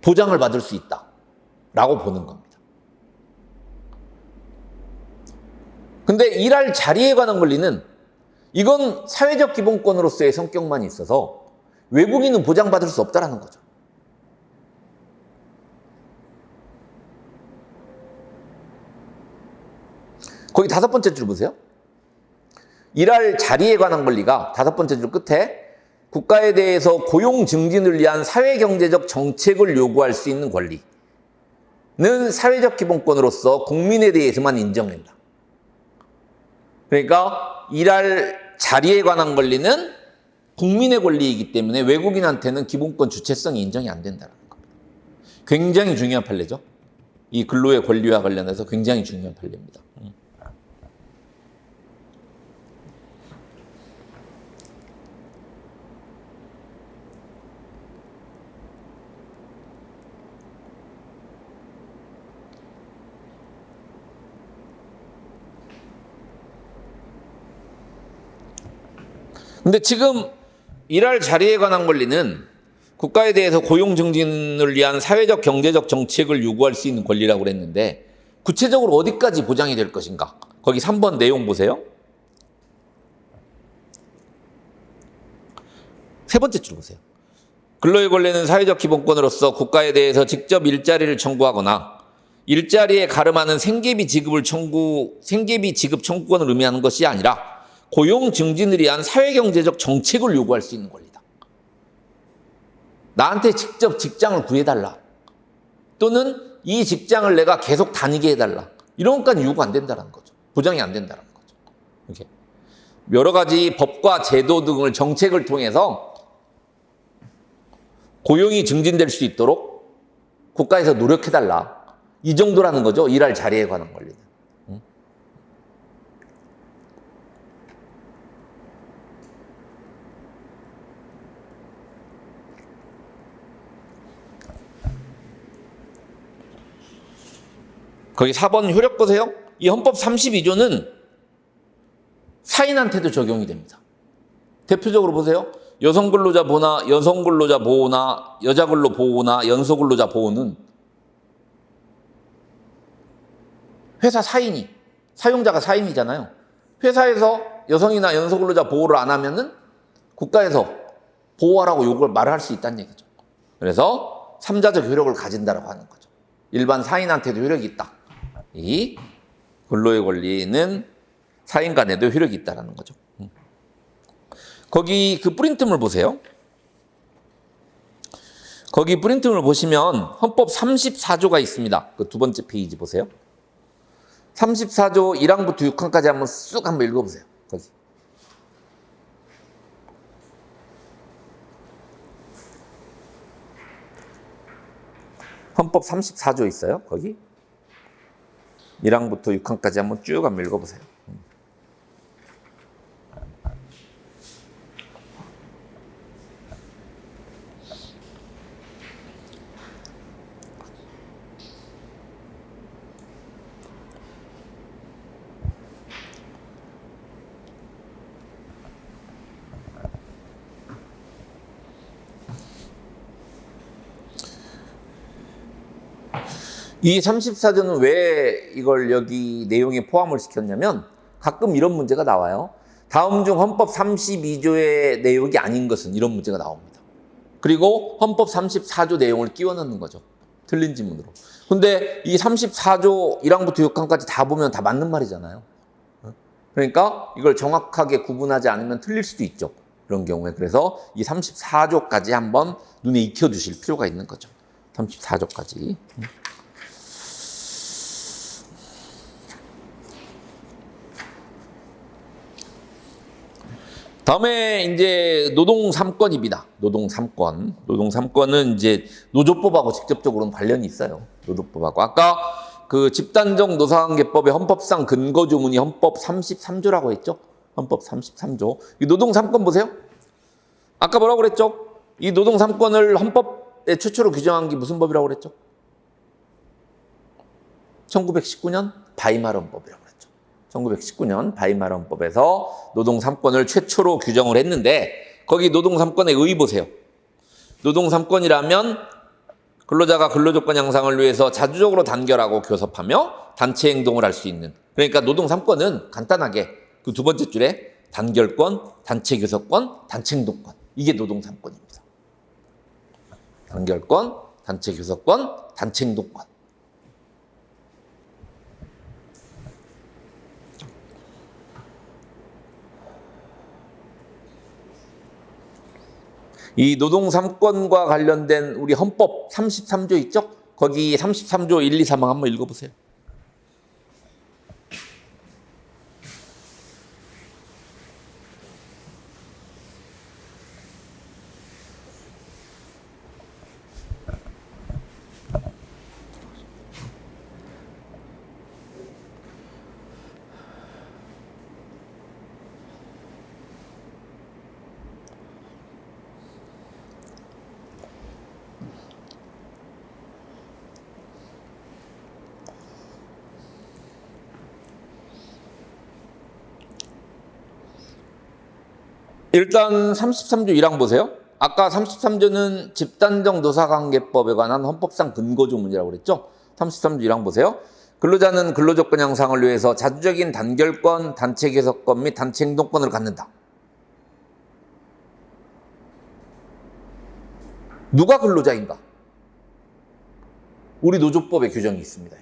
보장을 받을 수 있다라고 보는 겁니다. 근데 일할 자리에 관한 권리는 이건 사회적 기본권으로서의 성격만 있어서 외국인은 보장받을 수 없다는 거죠. 거기 다섯 번째 줄 보세요. 일할 자리에 관한 권리가 다섯 번째 줄 끝에 국가에 대해서 고용 증진을 위한 사회경제적 정책을 요구할 수 있는 권리는 사회적 기본권으로서 국민에 대해서만 인정된다. 그러니까 일할 자리에 관한 권리는 국민의 권리이기 때문에 외국인한테는 기본권 주체성이 인정이 안 된다는 겁니다. 굉장히 중요한 판례죠. 이 근로의 권리와 관련해서 굉장히 중요한 판례입니다. 근데 지금 일할 자리에 관한 권리는 국가에 대해서 고용 증진을 위한 사회적 경제적 정책을 요구할 수 있는 권리라고 그랬는데 구체적으로 어디까지 보장이 될 것인가? 거기 3번 내용 보세요. 세 번째 줄 보세요. 근로의 권리는 사회적 기본권으로서 국가에 대해서 직접 일자리를 청구하거나 일자리에 가름하는 생계비 지급 청구권을 의미하는 것이 아니라 고용 증진을 위한 사회경제적 정책을 요구할 수 있는 권리다. 나한테 직접 직장을 구해달라. 또는 이 직장을 내가 계속 다니게 해달라. 이런 것까지 요구 안 된다는 거죠. 보장이 안 된다는 거죠. 이렇게 여러 가지 법과 제도 등을 정책을 통해서 고용이 증진될 수 있도록 국가에서 노력해달라. 이 정도라는 거죠. 일할 자리에 관한 권리는. 거기 4번 효력 보세요. 이 헌법 32조는 사인한테도 적용이 됩니다. 대표적으로 보세요. 여성 근로자 보호나 여자 근로 보호나 연소 근로자 보호는 회사 사인이, 사용자가 사인이잖아요. 회사에서 여성이나 연소 근로자 보호를 안 하면은 국가에서 보호하라고 요구를 말을 할 수 있다는 얘기죠. 그래서 3자적 효력을 가진다라고 하는 거죠. 일반 사인한테도 효력이 있다. 이 근로의 권리는 사인 간에도 효력이 있다는 거죠. 거기 그 프린트물 보세요. 거기 프린트물 보시면 헌법 34조가 있습니다. 그 두 번째 페이지 보세요. 34조 1항부터 6항까지 한번 쑥 한번 읽어보세요. 거기. 헌법 34조 있어요. 거기. 1항부터 6항까지 한번 쭉 한번 읽어보세요. 이 34조는 왜 이걸 여기 내용에 포함을 시켰냐면 가끔 이런 문제가 나와요. 다음 중 헌법 32조의 내용이 아닌 것은 이런 문제가 나옵니다. 그리고 헌법 34조 내용을 끼워 넣는 거죠. 틀린 지문으로. 근데 이 34조 1항부터 6항까지 다 보면 다 맞는 말이잖아요. 그러니까 이걸 정확하게 구분하지 않으면 틀릴 수도 있죠. 그런 경우에. 그래서 이 34조까지 한번 눈에 익혀두실 필요가 있는 거죠. 34조까지. 다음에 이제 노동 3권입니다. 노동 3권. 노동 3권은 이제 노조법하고 직접적으로는 관련이 있어요. 노조법하고. 아까 그 집단적 노사관계법의 헌법상 근거조문이 헌법 33조라고 했죠? 헌법 33조. 이 노동 3권 보세요. 아까 뭐라고 그랬죠? 이 노동 3권을 헌법에 최초로 규정한 게 무슨 법이라고 그랬죠? 1919년 바이마르 헌법이라고 그랬죠. 1919년 바이마르 헌법에서 노동 3권을 최초로 규정을 했는데 거기 노동 3권의 의 보세요. 노동 3권이라면 근로자가 근로조건 향상을 위해서 자주적으로 단결하고 교섭하며 단체 행동을 할 수 있는. 그러니까 노동 3권은 간단하게 그 두 번째 줄에 단결권, 단체 교섭권, 단체 행동권. 이게 노동 3권입니다. 단결권, 단체 교섭권, 단체 행동권. 이 노동 3권과 관련된 우리 헌법 33조 있죠? 거기 33조 1, 2, 3항 한번 읽어보세요. 일단 33조 1항 보세요. 아까 33조는 집단적 노사관계법에 관한 헌법상 근거조문이라고 그랬죠. 33조 1항 보세요. 근로자는 근로조건 향상을 위해서 자주적인 단결권, 단체 개섭권 및 단체 행동권을 갖는다. 누가 근로자인가? 우리 노조법에 규정이 있습니다.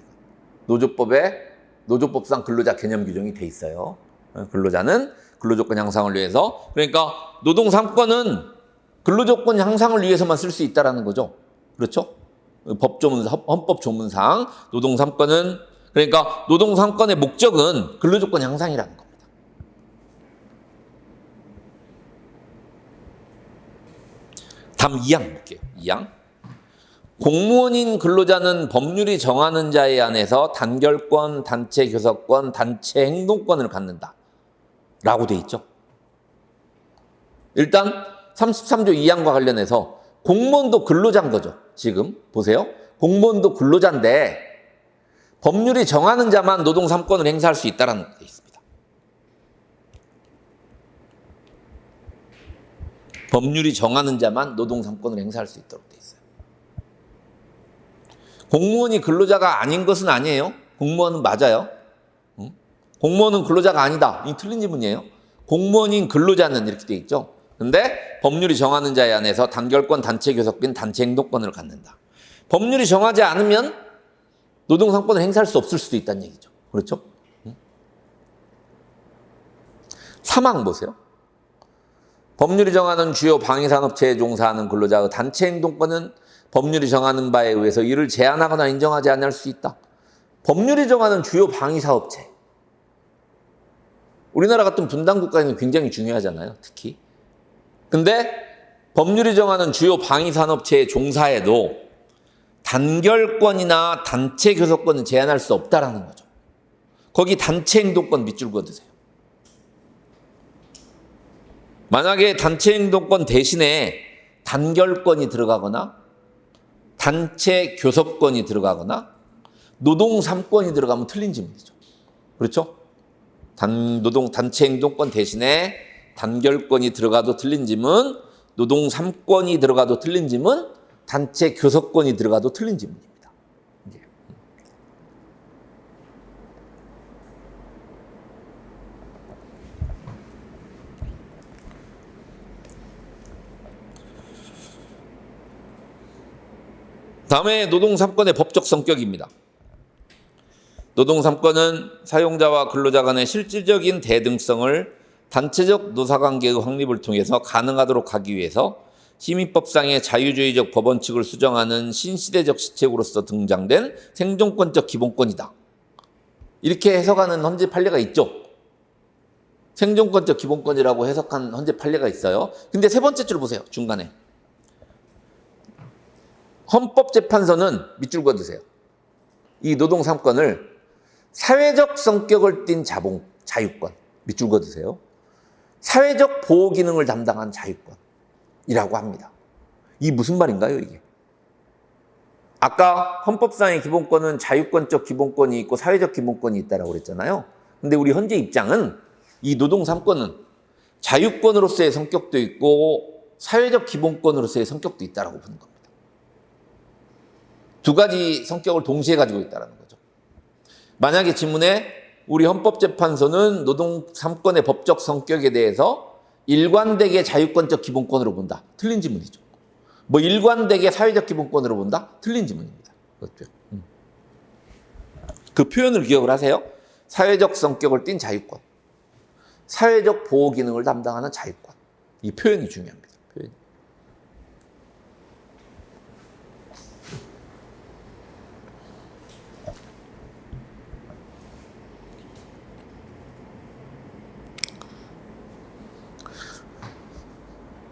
노조법상 근로자 개념 규정이 돼 있어요. 근로자는 근로조건 향상을 위해서. 그러니까 노동 3권은 근로조건 향상을 위해서만 쓸 수 있다는 거죠. 그렇죠? 헌법 조문상 노동 3권은 그러니까 노동 3권의 목적은 근로조건 향상이라는 겁니다. 다음 2항 볼게요. 2항. 공무원인 근로자는 법률이 정하는 자에 한해서 단결권, 단체 교섭권, 단체 행동권을 갖는다. 라고 돼 있죠. 일단 33조 2항과 관련해서 공무원도 근로자인 거죠. 지금 보세요. 공무원도 근로자인데 법률이 정하는 자만 노동 3권을 행사할 수 있다는 게 있습니다. 법률이 정하는 자만 노동 3권을 행사할 수 있도록 돼 있어요. 공무원이 근로자가 아닌 것은 아니에요. 공무원은 맞아요. 공무원은 근로자가 아니다. 이 틀린 지문이에요. 공무원인 근로자는 이렇게 돼 있죠. 근데 법률이 정하는 자에 한해서 단결권, 단체 교섭권, 단체 행동권을 갖는다. 법률이 정하지 않으면 노동 3권을 행사할 수 없을 수도 있다는 얘기죠. 그렇죠? 3항 보세요. 법률이 정하는 주요 방위산업체에 종사하는 근로자의 단체 행동권은 법률이 정하는 바에 의해서 이를 제한하거나 인정하지 않을 수 있다. 법률이 정하는 주요 방위사업체. 우리나라 같은 분단국가에는 굉장히 중요하잖아요. 특히. 근데 법률이 정하는 주요 방위산업체에 종사해도 단결권이나 단체 교섭권은 제한할 수 없다라는 거죠. 거기 단체 행동권 밑줄 그어두세요. 만약에 단체 행동권 대신에 단결권이 들어가거나 단체 교섭권이 들어가거나 노동 3권이 들어가면 틀린 지문이죠. 그렇죠? 단체 행동권 대신에 단결권이 들어가도 틀린 지문, 노동 3권이 들어가도 틀린 지문, 단체 교섭권이 들어가도 틀린 지문입니다. 다음에 노동 3권의 법적 성격입니다. 노동 3권은 사용자와 근로자 간의 실질적인 대등성을 단체적 노사관계의 확립을 통해서 가능하도록 하기 위해서 시민법상의 자유주의적 법원칙을 수정하는 신시대적 시책으로서 등장된 생존권적 기본권이다. 이렇게 해석하는 헌재 판례가 있죠. 생존권적 기본권이라고 해석한 헌재 판례가 있어요. 근데 세 번째 줄 보세요. 중간에. 헌법재판소는 밑줄 그어주세요. 이 노동 3권을 사회적 성격을 띤 자유권, 밑줄 그어주세요. 사회적 보호 기능을 담당한 자유권이라고 합니다. 이 무슨 말인가요, 이게? 아까 헌법상의 기본권은 자유권적 기본권이 있고 사회적 기본권이 있다고 그랬잖아요. 근데 우리 헌재 입장은 이 노동 3권은 자유권으로서의 성격도 있고 사회적 기본권으로서의 성격도 있다고 보는 겁니다. 두 가지 성격을 동시에 가지고 있다는 거죠. 만약에 지문에 우리 헌법재판소는 노동 3권의 법적 성격에 대해서 일관되게 자유권적 기본권으로 본다. 틀린 지문이죠. 뭐 일관되게 사회적 기본권으로 본다? 틀린 지문입니다. 그렇죠. 그 표현을 기억을 하세요. 사회적 성격을 띤 자유권. 사회적 보호 기능을 담당하는 자유권. 이 표현이 중요합니다. 표현이.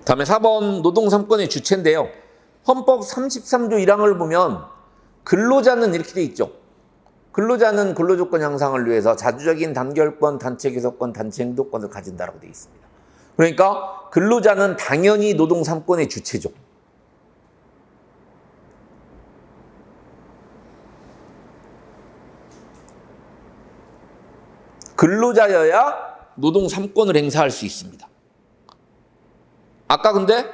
다음에 4번 노동 3권의 주체인데요. 헌법 33조 1항을 보면 근로자는 이렇게 돼 있죠. 근로자는 근로조건 향상을 위해서 자주적인 단결권, 단체 교섭권, 단체 행동권을 가진다라고 되어 있습니다. 그러니까 근로자는 당연히 노동 3권의 주체죠. 근로자여야 노동 3권을 행사할 수 있습니다. 아까 근데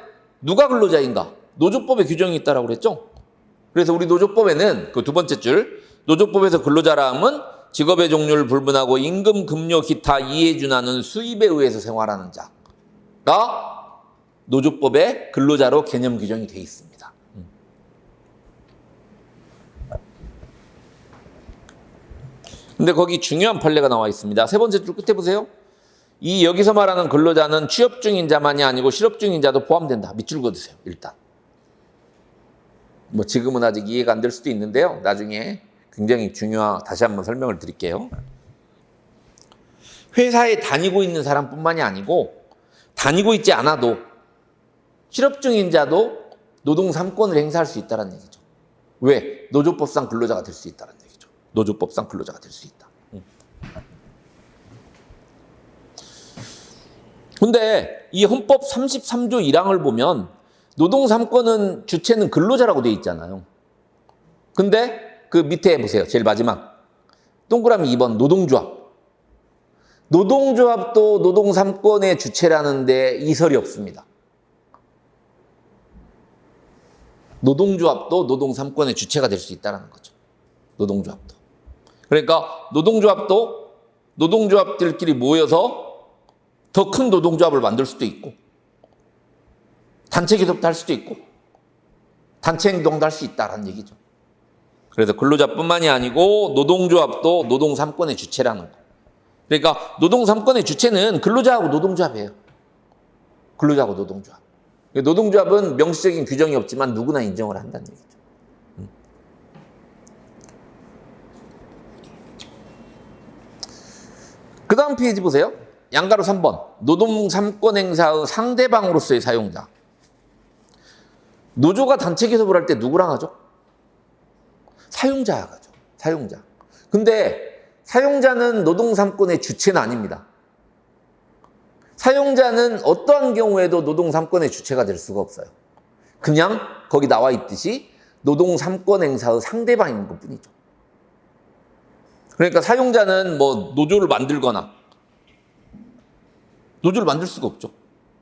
누가 근로자인가? 노조법에 규정이 있다고 그랬죠? 그래서 우리 노조법에는 그 두 번째 줄 노조법에서 근로자라 함은 직업의 종류를 불문하고 임금, 급료, 기타 이에 준하는 수입에 의해서 생활하는 자가 노조법에 근로자로 개념 규정이 되어 있습니다. 근데 거기 중요한 판례가 나와 있습니다. 세 번째 줄 끝에 보세요. 이 여기서 말하는 근로자는 취업 중인 자만이 아니고 실업 중인 자도 포함된다. 밑줄 그어주세요. 일단. 뭐 지금은 아직 이해가 안 될 수도 있는데요. 나중에 굉장히 다시 한번 설명을 드릴게요. 회사에 다니고 있는 사람뿐만이 아니고 다니고 있지 않아도 실업 중인 자도 노동 3권을 행사할 수 있다는 얘기죠. 왜? 노조법상 근로자가 될 수 있다는 얘기죠. 노조법상 근로자가 될 수 있다. 근데 이 헌법 33조 1항을 보면 노동 3권은 주체는 근로자라고 되어 있잖아요. 근데 그 밑에 보세요. 제일 마지막. 동그라미 2번 노동조합. 노동조합도 노동 3권의 주체라는데 이설이 없습니다. 노동조합도 노동 3권의 주체가 될 수 있다는 거죠. 노동조합도. 그러니까 노동조합들끼리 모여서 더 큰 노동조합을 만들 수도 있고 단체 교섭도 할 수도 있고 단체 행동도 할 수 있다는 얘기죠. 그래서 근로자뿐만이 아니고 노동조합도 노동 3권의 주체라는 거. 그러니까 노동 3권의 주체는 근로자하고 노동조합이에요. 근로자하고 노동조합. 노동조합은 명시적인 규정이 없지만 누구나 인정을 한다는 얘기죠. 그 다음 페이지 보세요. 양가로 3번. 노동 3권 행사의 상대방으로서의 사용자. 노조가 단체 교섭을 할 때 누구랑 하죠? 사용자가 하죠. 사용자. 근데 사용자는 노동 3권의 주체는 아닙니다. 사용자는 어떠한 경우에도 노동 3권의 주체가 될 수가 없어요. 그냥 거기 나와 있듯이 노동 3권 행사의 상대방인 것뿐이죠. 그러니까 사용자는 뭐 노조를 만들거나 노조를 만들 수가 없죠.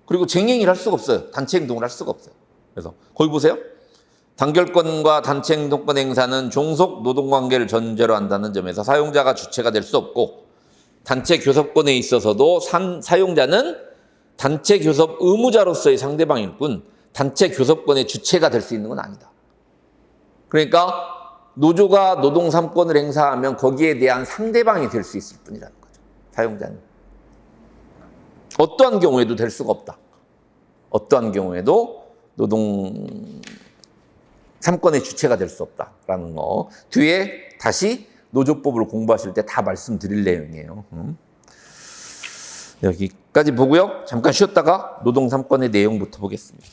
그리고 쟁행을 할 수가 없어요. 단체 행동을 할 수가 없어요. 그래서 거기 보세요. 단결권과 단체 행동권 행사는 종속 노동관계를 전제로 한다는 점에서 사용자가 주체가 될 수 없고 단체 교섭권에 있어서도 사용자는 단체 교섭 의무자로서의 상대방일 뿐 단체 교섭권의 주체가 될 수 있는 건 아니다. 그러니까 노조가 노동 3권을 행사하면 거기에 대한 상대방이 될 수 있을 뿐이라는 거죠. 사용자는. 어떠한 경우에도 될 수가 없다. 어떠한 경우에도 노동 3권의 주체가 될 수 없다라는 거. 뒤에 다시 노조법을 공부하실 때 다 말씀드릴 내용이에요. 여기까지 보고요. 잠깐 쉬었다가 노동 3건의 내용부터 보겠습니다.